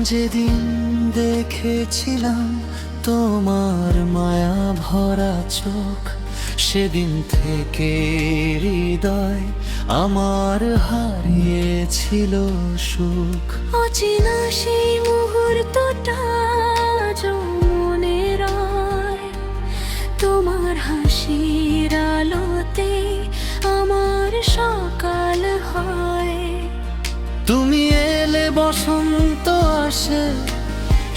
যেদিন দেখেছিলাম তোমার মায়া ভরা চোখ, সেদিন থেকে হৃদয় আমার হারিয়েছিল সুখ। অচেনা সেই মুহূর্তটা আজও মনে রয়, তোমার হাসির আলোতে আমার সকাল হয়। তুমি এলে বসন্ত আসে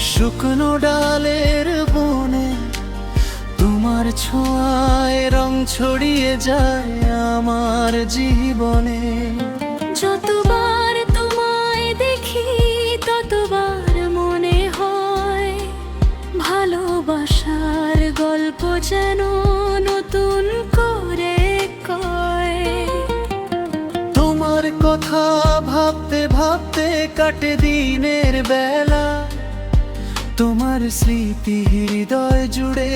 শুকনো ডালের বনে, তোমার ছোঁয়ায় রং ছড়িয়ে যায় আমার জীবনে। যতবার তোমায় দেখি ততবার মনে হয় ভালোবাসার গল্প যেন নতুন করে কয়। তোমার কথা ভাবতে ভাবতে কাটে দিনের বেলা, তোমার স্মৃতি হৃদয় জুড়ে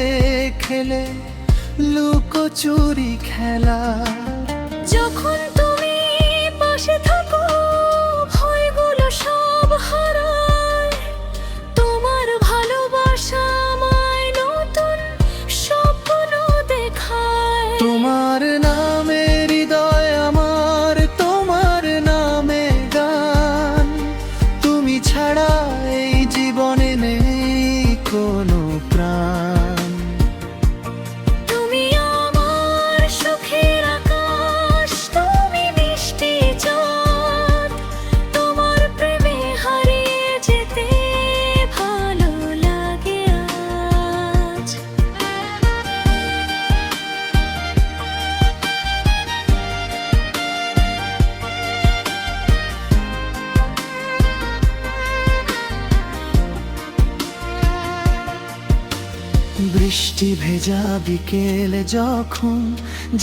খেলে লুকোচুরি খেলা। যখন তুমি পাশে থাকো ভয়গুলো সব হারায়, তোমার ভালোবাসা আমায় নতুন স্বপ্ন দেখায়। তোমার নামে হৃদয় আমার, তোমার নামে গান, তুমি ছাড়া এই জীবনে নেই কোনো প্রাণ। তুমি আমার সুখের আকাশ, তুমি মিষ্টি চাঁদ, তোমার প্রেমে হারিয়ে যেতে ভালো লাগে আজ। বৃষ্টি ভেজা বিকেল যখন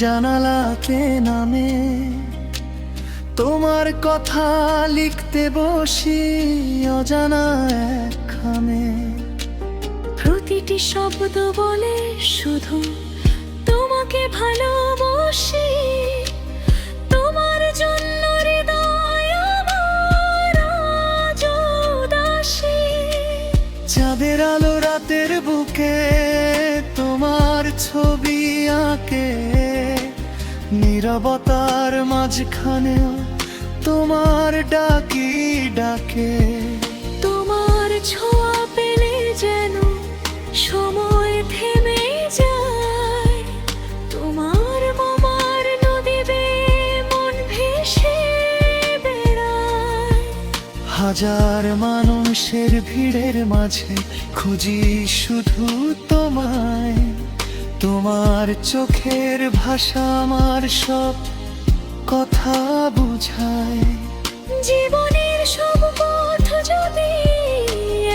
জানালাতে নামে, তোমার কথা লিখতে বসি অজানা এক খামে। প্রতিটি শব্দ বলে শুধু তোমাকে ভালোবাসি, তোমার জন্য হৃদয় আমার আজ উদাসী। চাঁদের আলো রাতের বুকে তোমার ছবি আঁকে, নীরবতার মাঝখানেও তোমার ডাকি ডাকে। তোমার ছোঁয়া পেলে যেন সময় থেমে যায়, তোমার মামার নদী বেয়ে মন ভেসে বেড়ায়। হাজার মানুষের ভিড়ের মাঝে খুঁজি শুধু তোমায়, তোমার চোখের ভাষা আমার সব কথা বুঝায়। জীবনের সব পথ যদি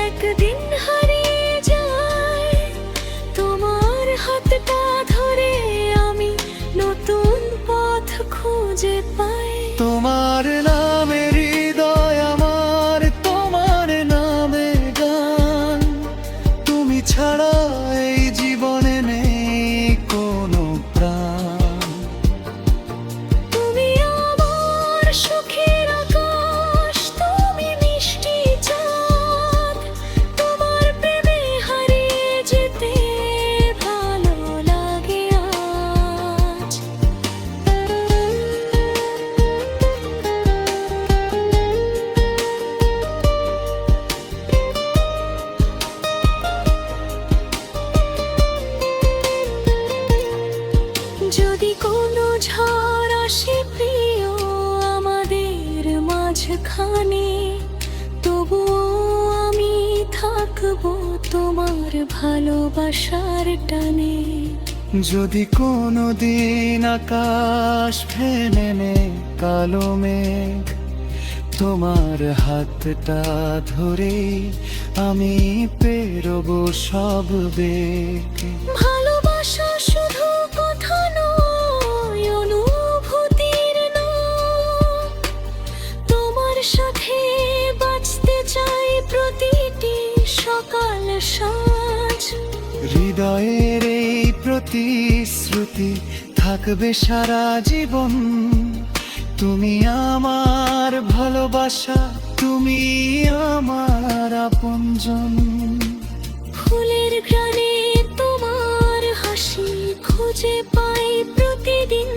একদিন হারিয়ে যায়, তোমার হাতটা ধরে আমি নতুন পথ খুঁজে পাই। তোমার নামে হৃদয় আমার, তোমার নামে গান, তুমি ছাড়া এই জীবনে নেই কোনো প্রাণ। তুমি আমার সুখের আকাশ, তুমি মিষ্টি চাঁদ, তোমার প্রেমে হারিয়ে যেতে ভালো লাগে আজ। যদি কোনো ঝড় আসে প্রিয় আমাদের মাঝখানে, তবুও আমি থাকবো তোমার ভালোবাসার টানে। যদি কোনো দিন আকাশ ভেঙে নে কালো মেঘ, তোমার হাতটা ধরে আমি পেরোবো সব বেগ। ভালোবাসা শুধু কথা নয়, অনুভূতির নাম। তোমার সাথে বাঁচতে চাই প্রতিটি সকাল সাঁঝ। হৃদয়ের এই প্রতিশ্রুতি থাকবে সারা জীবন, তুমি আমার ভালোবাসা, তুমি আমার আপনজন। ফুলের ঘ্রাণে তোমার হাসি খুঁজে পাই প্রতিদিন,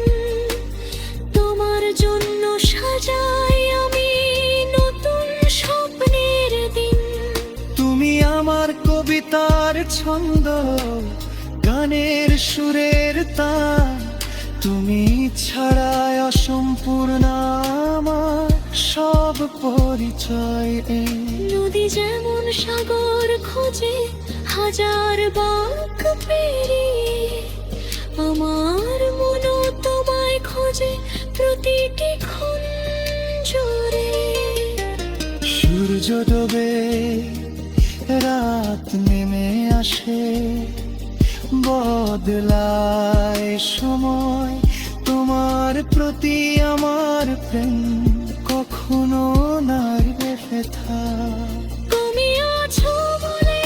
তোমার জন্য সাজাই আমি নতুন স্বপ্নের দিন। তুমি আমার কবিতার ছন্দ, গানের সুরের তান, তুমি ছাড়াই অসম্পূর্ণ আমার সব পরিচয়। নদী যেমন সাগর খোঁজে হাজার বাঁক পেরিয়ে, আমার মনও তোমায় খোঁজে প্রতিটি ক্ষণ জুড়ে। সূর্য ডোবে, রাত নেমে আসে, বদলায় সময়, তোমার প্রতি আমার প্রেম কখনো নাড়বে ব্যথা। তুমি আছো বলে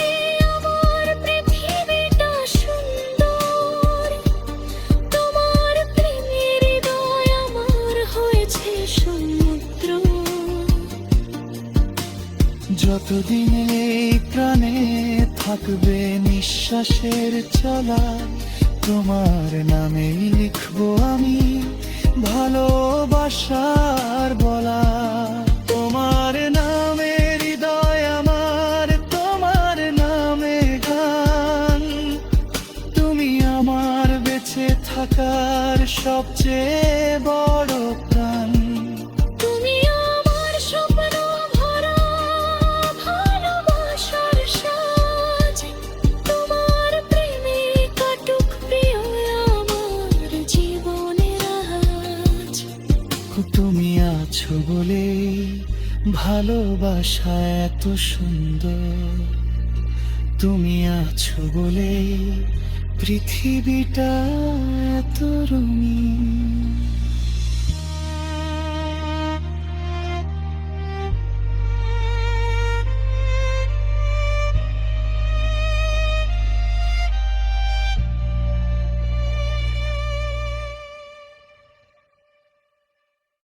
আমার পৃথিবীটা সুন্দর, তোমার প্রেমের হৃদয় আমার হয়েছে সমুদ্র। যতদিন এই প্রাণে থাকবে নিঃশ্বাসের চলা, তোমার নামেই লিখবো আমি ভালোবাসার বলা। তোমার নামে হৃদয় আমার, তোমার নামে গান, তুমি আমার বেঁচে থাকার সবচেয়ে বড় প্রাণ। তুমি আমার স্বপ্ন ভরা ভালোবাসার সাজ, তোমার প্রেমে কাটুক প্রিয় আমার জীবনের আজ। তুমি আছো বলে ভালোবাসা এত সুন্দর, তুমি আছো বলে পৃথিবীটা এত রঙিন।